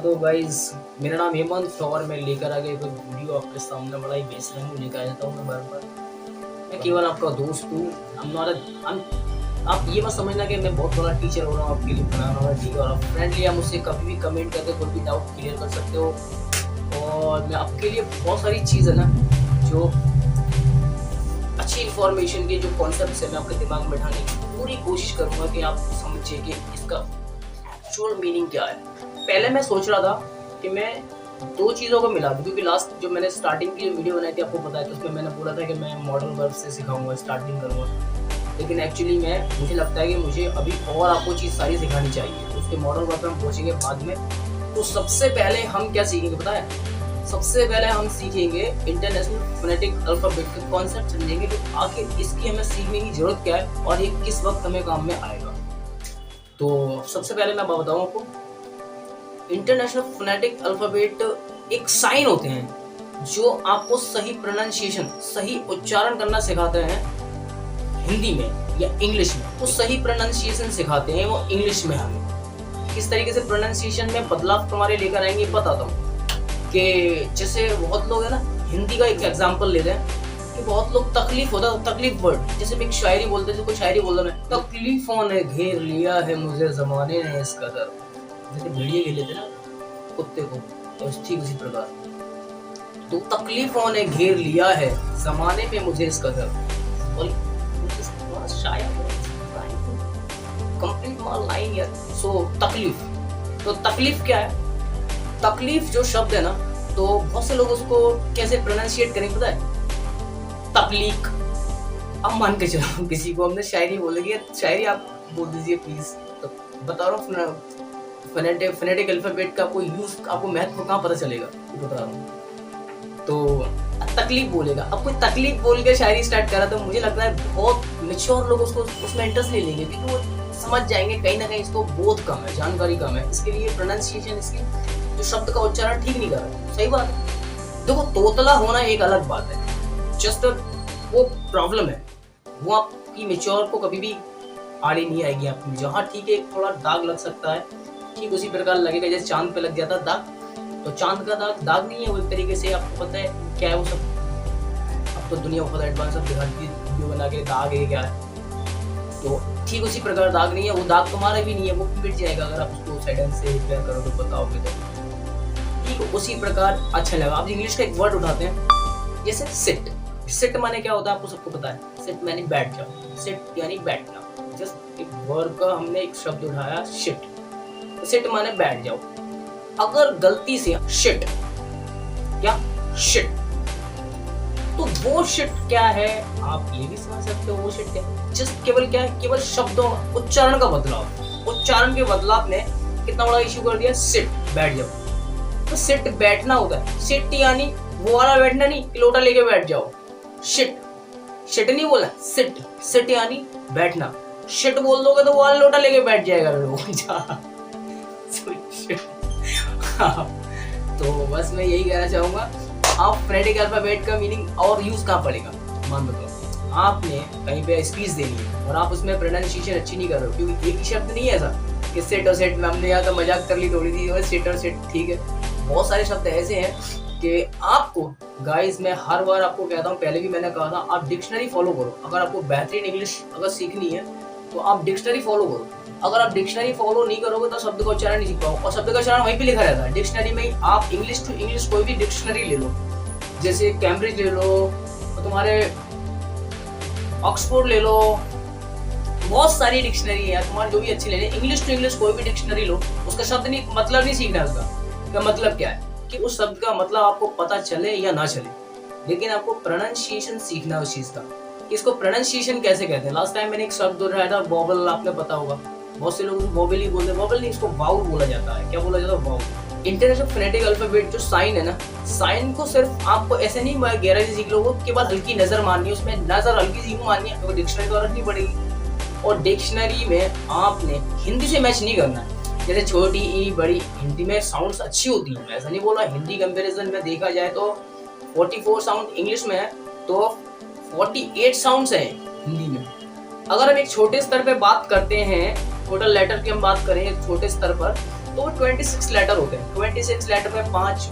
तो गाइस, मेरा नाम हेमंत और मैं लेकर आ गया कोई वीडियो आपके सामने। बड़ा ही बेसरम मुझे कहा जाता हूँ मैं बार-बार। मैं केवल आपका दोस्त हूँ। आप ये मत समझना कि मैं बहुत बड़ा टीचर हो रहा हूँ आपके लिए बनाना वाला, ठीक है। और आप फ्रेंडली आप मुझसे कभी भी कमेंट करके कोई भी डाउट क्लियर कर सकते हो। और मैं आपके लिए बहुत सारी चीज़ है ना, जो अच्छी इन्फॉर्मेशन के जो कॉन्सेप्ट है मैं आपके दिमाग में बैठाने की पूरी कोशिश करूँगा कि आप समझिए कि इसका एक्चुअल मीनिंग क्या है। पहले मैं सोच रहा था कि मैं दो चीज़ों को मिला दूं, क्योंकि लास्ट जो मैंने स्टार्टिंग की वीडियो बनाई थी आपको पता है, तो उसमें मैंने बोला था कि मैं मॉडल वर्ब से सिखाऊंगा, स्टार्टिंग करूँगा। लेकिन एक्चुअली मुझे लगता है कि मुझे अभी और आपको चीज़ सारी सिखानी चाहिए। तो उसके मॉडल वर्ब पे हम पहुँचेंगे बाद में। तो सबसे पहले हम क्या सीखेंगे पता है? सबसे पहले हम सीखेंगे इंटरनेशनल फोनेटिक अल्फाबेट का कॉन्सेप्ट, समझेंगे कि आखिर इसकी हमें सीखने की जरूरत क्या है और ये किस वक्त हमें काम में आएगा। तो सबसे पहले मैं बताऊं आपको, इंटरनेशनल फोनेटिक अल्फाबेट एक साइन होते हैं जो आपको सही प्रोनाउंसिएशन, सही उच्चारण करना सिखाते हैं हिंदी में या इंग्लिश में। वो सही प्रोनाउंसिएशन सिखाते हैं वो इंग्लिश में। हमें किस तरीके से प्रोनाउंसिएशन में बदलाव तुम्हारे लेकर आएंगे बताता हूँ। कि जैसे बहुत लोग है ना, हिंदी का एक एग्जांपल लेते हैं कि बहुत लोग तकलीफ होता है, तकलीफ वर्ड, जैसे मैं एक शायरी बोलते थे, कोई शायरी बोल रहा है, तकलीफों ने घेर लिया है मुझे जमाने ने इस कदर। जैसे भेड़िए घेर लेते ना कुत्ते को, और ठीक उसी प्रकार तो तकलीफों ने घेर लिया है जमाने में मुझे इस कदर। और कंप्लीट लाइन यार। सो तकलीफ, तो तकलीफ क्या है? तकलीफ जो शब्द है ना, तो बहुत से लोग उसको कैसे प्रोनाउंसिएट करेंगे पता है? तकलीक। अब मान के चलो किसी को हमने शायरी बोलेगी, शायरी आप बोल दीजिए प्लीज। तो बता रहा हूँ फोनेटिक अल्फाबेट का आपको यूज, आपको महत्व कहाँ पता चलेगा बता रहा हूँ। तो तकलीफ बोलेगा, अब कोई तकलीफ बोल के शायरी स्टार्ट करा तो मुझे लगता है बहुत मेच्योर लोग उसको उसमें इंटरेस्ट नहीं लेंगे, क्योंकि वो समझ जाएंगे कहीं ना कहीं इसको बोध कम है, जानकारी कम है, इसके लिए प्रोनाउंसिएशन, इसकी जो शब्द का उच्चारण ठीक नहीं कर रहा। सही बात है। देखो तोतला होना एक अलग बात है, जस्ट वो प्रॉब्लम है, वो आपकी मेच्योर को कभी भी आड़ी नहीं आएगी आपकी। जहाँ ठीक है थोड़ा दाग लग सकता है, ठीक उसी प्रकार लगेगा जैसे चांद पे लग जाता दाग। तो चांद का दाग नहीं है वो, एक तरीके से आपको पता है क्या है वो सब। अब तो दुनिया बहुत एडवांस सब दिखाती है वीडियो बना के दाग है क्या है। तो ठीक उसी प्रकार दाग नहीं है, वो दाग तुम्हारा भी नहीं है, वो मिट जाएगा अगर आप उसको साइडन से रिपेयर करोगे, बताओगे तो ठीक उसी प्रकार अच्छा लगा। आप इंग्लिश का एक वर्ड उठाते हैं जैसे सिट। सिट माने क्या होता है आपको सबको पता है, सिट माने बैठ जाओ, सिट यानी बैठना। जस्ट एक वर्ड का हमने एक शब्द उठाया शिट, सिट माने बैठ जाओ। अगर गलती से शिट, क्या शिट, तो वो शिट क्या है आप ये भी समझ सकते हो। वो शिट क्या है? जस्ट केवल क्या है, केवल शब्दों उच्चारण का बदलाव। उच्चारण के बदलाव ने कितना बड़ा इश्यू कर दिया, सिट बैठ जाओ। तो सिट बैठना होता है, सिट यानी वो वाला बैठना नहीं कि लोटा लेके बैठ जाओ। शिट, शिट नहीं बोला, सिट, सिट यानी बैठना। शिट बोल दोगे तो वो वाला लोटा लेके बैठ जाएगा तो बस मैं यही कहना चाहूंगा, आप फोनेटिक अल्फाबेट का मीनिंग और यूज कहाँ पड़ेगा। मान लो आपने कहीं पे स्पीच देनी है और आप उसमें प्रोनाउंसिएशन अच्छी नहीं कर रहे हो, क्योंकि एक ही शब्द नहीं है ऐसा कि सेट और सेट में हमने यहाँ तो मजाक कर ली थोड़ी सी, और सेट और सेट ठीक है। बहुत सारे शब्द ऐसे हैं कि आपको गाइस, मैं हर बार आपको कहता हूँ, पहले भी मैंने कहा था, आप डिक्शनरी फॉलो करो। अगर आपको बेहतरीन इंग्लिश अगर सीखनी है तो आप डिक्शनरी फॉलो करो। अगर आप डिक्शनरी फॉलो नहीं करोगे तो शब्द का उच्चारण नहीं सीख पाओगे, और शब्द का उच्चारण वहीं पे लिखा रहता है डिक्शनरी में। आप इंग्लिश टू इंग्लिश कोई भी डिक्शनरी ले लो, जैसे कैम्ब्रिज ले लो, तुम्हारे ऑक्सफोर्ड ले लो, बहुत सारी डिक्शनरी है तुम्हारी जो भी अच्छी ले लें। इंग्लिश टू इंग्लिश कोई भी डिक्शनरी लो, उसका शब्द नहीं, मतलब नहीं सीखना है। उसका मतलब क्या है कि उस शब्द का मतलब आपको पता चले या ना चले, लेकिन आपको प्रोनाउंसिएशन सीखना है उस चीज का। इसको प्रोनाउंसिएशन कैसे कहते हैं? लास्ट टाइम मैंने एक शब्द उठाया था वॉवल, आपने पता होगा। बहुत से लोग वॉवल ही बोलते हैं, वॉवल नहीं, इसको वाउल बोला जाता है। क्या बोला जाता है? वाउल। इंटरनेशनल फोनेटिक अल्फाबेट जो साइन है ना, साइन को सिर्फ आपको ऐसे नहीं गहराई से सीख लो, उसके बाद हल्की नजर मारनी है, उसमें नजर हल्की सी मारनी है, तो डिक्शनरी तो रखनी पड़ेगी। और डिक्शनरी में आपने हिंदी से मैच नहीं करना है। जैसे छोटी ई बड़ी, हिंदी में साउंड्स अच्छी होती है, ऐसा नहीं बोला। हिंदी कंपैरिजन में देखा जाए तो 44 साउंड इंग्लिश में है, तो 48 साउंड्स हैं हिंदी में। अगर हम एक छोटे स्तर पे बात करते हैं, टोटल लेटर की हम बात करें छोटे स्तर पर, तो 26 लेटर होते हैं। 26 लेटर में 5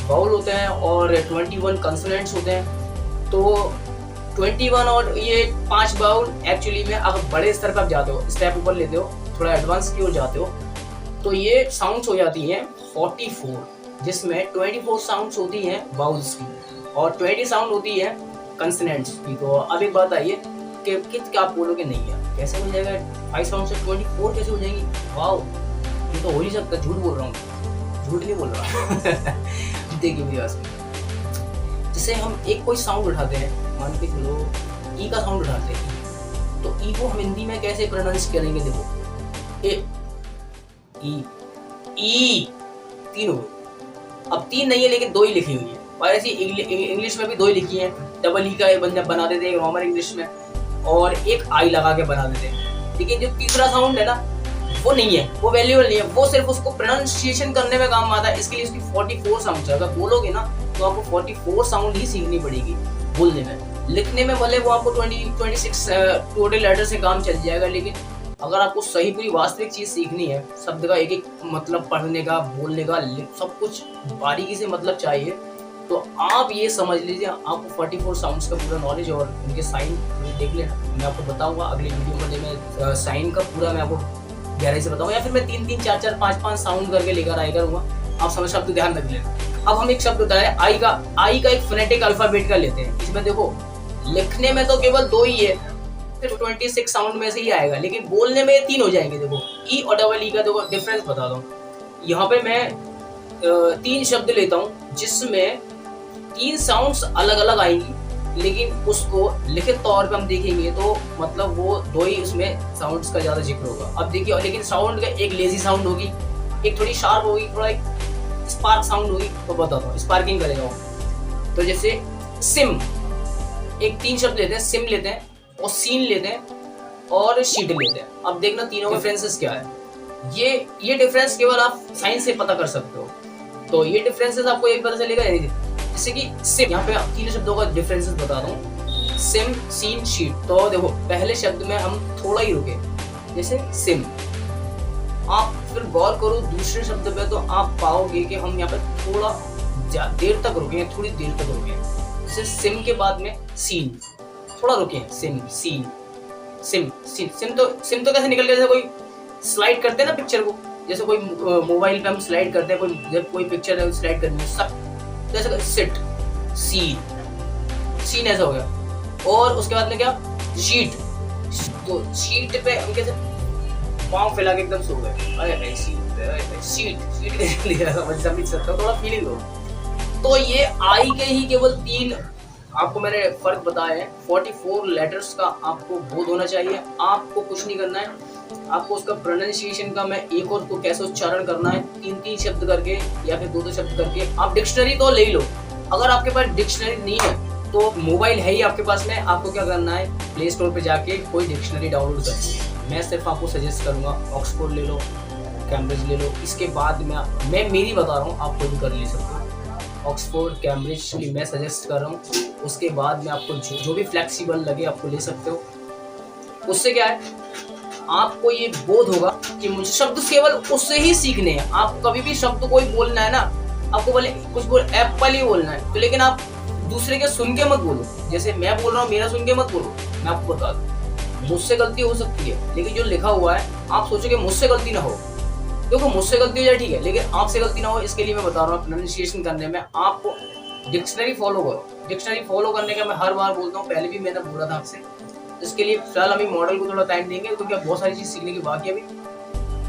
वाउल होते हैं और 21 कंसोनेंट्स होते हैं। तो 21 और ये 5 वाउल एक्चुअली में अगर बड़े स्तर पर आप जाते हो, स्टेप ऊपर लेते हो, थोड़ा एडवांस की ओर जाते हो, तो ये साउंड्स हो जाती हैं 44, जिसमें 24 साउंड्स होती हैं वाउल्स की और 20 साउंड होती है कंसोनेंट्स की। तो अब एक बात आइए कि क्या आप बोलोगे नहीं है कैसे हो जाएगा 5 साउंड से 24 कैसे हो जाएंगी? वाओ, ये तो हो ही सकता है। झूठ बोल रहा हूँ, झूठ नहीं बोल रहा। देखिए मेरी बात, जैसे हम एक कोई साउंड उठाते हैं, मान के चलो ई का साउंड उठाते हैं, तो ई को हम हिंदी में कैसे प्रोनाउंस करेंगे? देखो ए, ई 3 हो गए। अब 3 नहीं है लेकिन 2 ही लिखी हुई है, और ऐसी इंग्लिश में भी 2 ही लिखी है। डबल ई का बना देते हैं नॉर्मल इंग्लिश में, और एक आई लगा के बना देते हैं। लेकिन जो तीसरा साउंड है ना, वो नहीं है, वो वैल्यूएबल नहीं है, वो सिर्फ उसको प्रोनाउंसिएशन करने में काम आता है। इसके लिए उसकी 44 साउंड है। अगर बोलोगे ना तो आपको 44 साउंड ही सीखनी पड़ेगी बोलने में। लिखने में भले वो आपको 26 टोटल लेटर से काम चल जाएगा, लेकिन अगर आपको सही पूरी वास्तविक चीज सीखनी है, शब्द का एक एक मतलब पढ़ने का, बोलने का, सब कुछ बारीकी से मतलब चाहिए, तो आप ये समझ लीजिए आपको 44 साउंड्स का पूरा नॉलेज और उनके साइन देख लेना। मैं आपको बताऊंगा अगली वीडियो में साइन का पूरा मैं आपको गहराई से बताऊंगा, या फिर मैं 3-3, 4-4, 5-5 साउंड करके लेकर आया करूंगा। आप समझ, शब्द ध्यान रख लेना। अब हम एक शब्द होता है आई का एक फोनेटिक अल्फाबेट का लेते हैं। इसमें देखो लिखने में तो केवल 2 ही है, सिर्फ 26 साउंड में से ही आएगा, लेकिन बोलने में 3 हो जाएंगे। देखो ई और डबल ई का देखो डिफरेंस बता दूं। यहाँ पे मैं 3 शब्द लेता हूँ जिसमें 3 साउंड्स अलग अलग आएंगी, लेकिन उसको लिखित तौर पे हम देखेंगे तो मतलब वो 2 ही उसमें साउंड्स का ज्यादा जिक्र होगा। अब देखिए, लेकिन साउंड का एक लेजी साउंड होगी, एक थोड़ी शार्प होगी, थोड़ा एक स्पार्क साउंड होगी। तो बताता हूँ, स्पार्किंग करेगा वो। तो जैसे सिम, एक 3 शब्द लेते हैं, सिम लेते हैं और सीन लेते हैं और शीट लेते हैं। अब देखना तीनों के डिफरेंसेस क्या है। ये डिफरेंस केवल आप साइंस से पता कर सकते हो। तो ये डिफरेंसेस आपको एक पता चलेगा, जैसे कि सिम, यहाँ पे 3 शब्दों का डिफरेंसेस बता दूं, सिम, सीन, शीट। तो देखो पहले शब्द में हम थोड़ा ही रुके, जैसे सिम। आप फिर गौर करो दूसरे शब्द पे, तो आप पाओगे कि हम यहाँ पे थोड़ा देर तक रुके हैं, थोड़ी देर तक रुके हैं। जैसे सिम के बाद में सीन, थोड़ा रुके हैं, सिम, सीन, सिम तो कैसे निकल गया? जैसे कोई स्लाइड करते हैं ना पिक्चर को, जैसे कोई मोबाइल पे हम स्लाइड करते हैं, जब कोई पिक्चर है स्लाइड करनी है, सब जैसे सिट, सीन ऐसा हो गया। और उसके बाद में क्या? शीट। तो शीट पे हम कैसे पाँव फैला के एकदम सो गए, अरे शीट समझ सकता हूँ, थोड़ा फीलिंग हो। तो ये आई के ही केवल 3 आपको मैंने फर्क बताया है। 44 लेटर्स का आपको बोध होना चाहिए। आपको कुछ नहीं करना है, आपको उसका प्रोनाउंसिएशन का मैं एक और को कैसे उच्चारण करना है, 3-3 शब्द करके या फिर 2-2 शब्द करके। आप डिक्शनरी तो ले लो, अगर आपके पास डिक्शनरी नहीं है तो मोबाइल है ही आपके पास में, आपको क्या करना है, प्ले स्टोर पे जाके कोई डिक्शनरी डाउनलोड कर। मैं सिर्फ आपको सजेस्ट करूंगा ऑक्सफोर्ड ले लो, कैम्ब्रिज ले लो। इसके बाद मैं मेरी बता रहा हूँ, आप खुद कर ले सकते हो। ऑक्सफोर्ड, कैम्ब्रिज की मैं सजेस्ट कर रहा हूँ। उसके बाद में आपको जो भी फ्लेक्सिबल लगे आपको ले सकते हो। उससे क्या है, आपको ये बोध होगा कि मुझे शब्द केवल उससे ही सीखने हैं। आप कभी भी शब्द कोई बोलना है ना, आपको बोले कुछ बोल एप्पल ही बोलना है, तो लेकिन आप दूसरे के सुन के मत बोलो। जैसे मैं बोल रहा हूँ, मेरा सुन के मत बोलो। मैं आपको बता दूं, मुझसे गलती हो सकती है, लेकिन जो लिखा हुआ है आप सोचो कि मुझसे गलती ना हो। देखो मुझसे गलती हो जाए ठीक है, लेकिन आपसे गलती ना हो, इसके लिए मैं बता रहा हूँ प्रोनाउंसिएशन करने में आपको डिक्शनरी फॉलो करो। डिक्शनरी फॉलो करने का मैं हर बार बोलता हूँ, पहले भी मैंने बोला था आपसे। इसके लिए फिलहाल हम मॉडल को थोड़ा टाइम देंगे, क्योंकि बहुत सारी चीज सीखने की बाकी है अभी।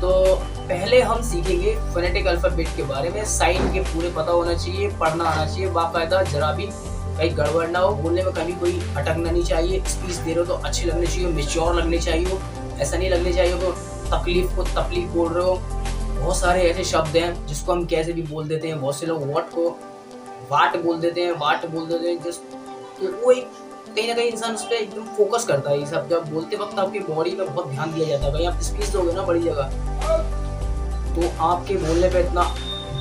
तो पहले हम सीखेंगे फोनेटिक अल्फाबेट के बारे में। साइन के पूरे पता होना चाहिए, पढ़ना आना चाहिए बाकायदा, जरा भी कहीं गड़बड़ ना हो, बोलने में कभी कोई अटकना नहीं चाहिए। स्पीच दे रहे हो तो अच्छी लगनी चाहिए, मैच्योर लगनी चाहिए, ऐसा नहीं लगनी चाहिए तो तकलीफ को तकलीफ बोल रहे हो। बहुत सारे ऐसे शब्द हैं जिसको हम कैसे भी बोल देते हैं। बहुत से लोग वाट को वाट बोल देते हैं, तो वो एक कहीं ना कहीं इंसान उस पर एकदम फोकस करता है। ये सब जब बोलते वक्त आपकी बॉडी पे बहुत ध्यान दिया जाता है। भाई आप स्पीच दोगे ना बड़ी जगह, तो आपके बोलने पे इतना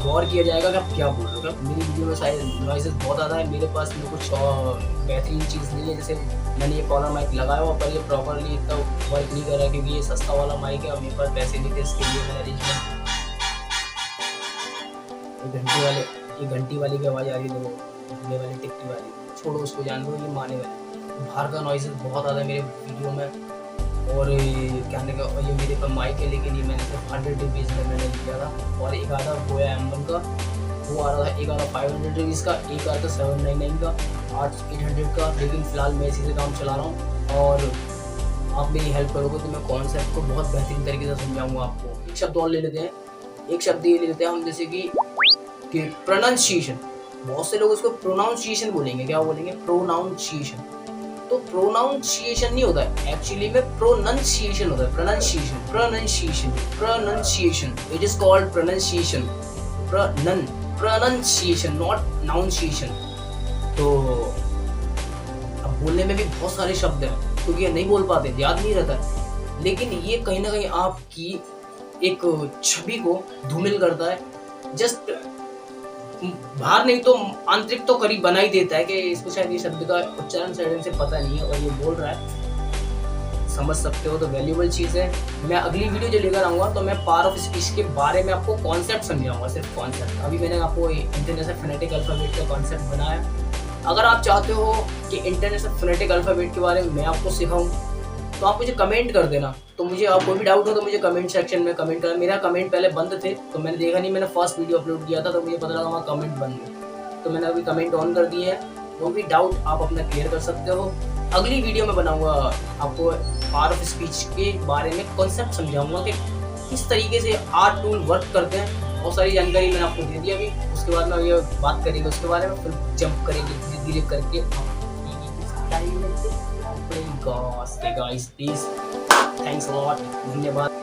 गौर किया जाएगा कि आप क्या बोल रहे हो। मेरी वीडियो में शायद नॉइसेस बहुत ज़्यादा है, मेरे पास में कुछ बेहतरीन चीज़ नहीं है। जैसे मैंने ये कॉलर माइक लगाया हुआ, पर ये प्रॉपरली इतना वर्क नहीं कर रहा, क्योंकि ये सस्ता वाला माइक है और मेरे पास पैसे नहीं थे इसके लिए। मैंने अरेंजमेंट ये घंटी वाली की आवाज़ आ रही है, देखो घंटे वाली टिकटी वाली, छोड़ो उसको, जान दो, ये माने वाली। बाहर का नॉइज़ बहुत ज़्यादा है मेरे वीडियो में, और कहने का, और ये मेरे पर माइक है, लेकिन ये मैंने सिर्फ 100 रुपीज़ में मैंने लिया था, और एक आधा बोया M1 का वो आ रहा था, एक आधा 500 रुपीज़ का, एक आधा 799 का, 800 का। लेकिन फ़िलहाल मैं इसी से काम चला रहा हूँ, और आप मेरी हेल्प करोगे तो मैं कॉन्सेप्ट को बहुत बेहतरीन तरीके से समझाऊंगा आपको। एक शब्द और ले लेते हैं, एक शब्द ये ले लेते हैं हम, जैसे कि प्रोनाउंसिएशन। बहुत से लोग उसको प्रोनाउंसिएशन बोलेंगे, क्या बोलेंगे? प्रोनाउंसिएशन। तो प्रोनाउंसिएशन नहीं होता है, एक्चुअली में प्रोनंसिएशन होता है। Pronunciation, pronunciation, pronunciation, it is called pronunciation, pronunciation, not nunciation. तो अब बोलने में भी बहुत सारे शब्द हैं, क्योंकि ये नहीं बोल पाते, याद नहीं रहता है, लेकिन ये कहीं ना कहीं आपकी एक छवि को धूमिल करता है। जस्ट बाहर नहीं तो आंतरिक तो करीब बना ही देता है कि इसको शायद ये शब्द का उच्चारण सही से पता नहीं है और ये बोल रहा है, समझ सकते हो, तो वैल्यूएबल चीज़ है। मैं अगली वीडियो जो लेकर आऊँगा तो मैं पावर ऑफ स्पीच के बारे में आपको कॉन्सेप्ट समझाऊंगा, सिर्फ कॉन्सेप्ट। अभी मैंने आपको इंटरनेशनल फोनेटिक अल्फ़ाबेट का कॉन्सेप्ट बनाया। अगर आप चाहते हो कि इंटरनेशनल फोनेटिक अल्फ़ाबेट के बारे में मैं आपको सिखाऊं तो आप मुझे कमेंट कर देना। तो मुझे आप कोई भी डाउट हो तो मुझे कमेंट सेक्शन में कमेंट करना। मेरा कमेंट पहले बंद थे तो मैंने देखा नहीं, मैंने फर्स्ट वीडियो अपलोड किया था तो मुझे पता लगा वहाँ कमेंट बंद है, तो मैंने अभी कमेंट ऑन कर दिए हैं। कोई भी डाउट आप अपना क्लियर कर सकते हो। अगली वीडियो में बनाऊंगा आपको पावर ऑफ स्पीच के बारे में कॉन्सेप्ट समझाऊंगा कि किस तरीके से आर टूल वर्क करते हैं। बहुत सारी जानकारी मैंने आपको दे दी अभी, उसके बाद में ये बात करेंगे उसके बारे में, फिर जंप करेंगे धीरे धीरे करके। Guys please thanks a lot, धन्यवाद।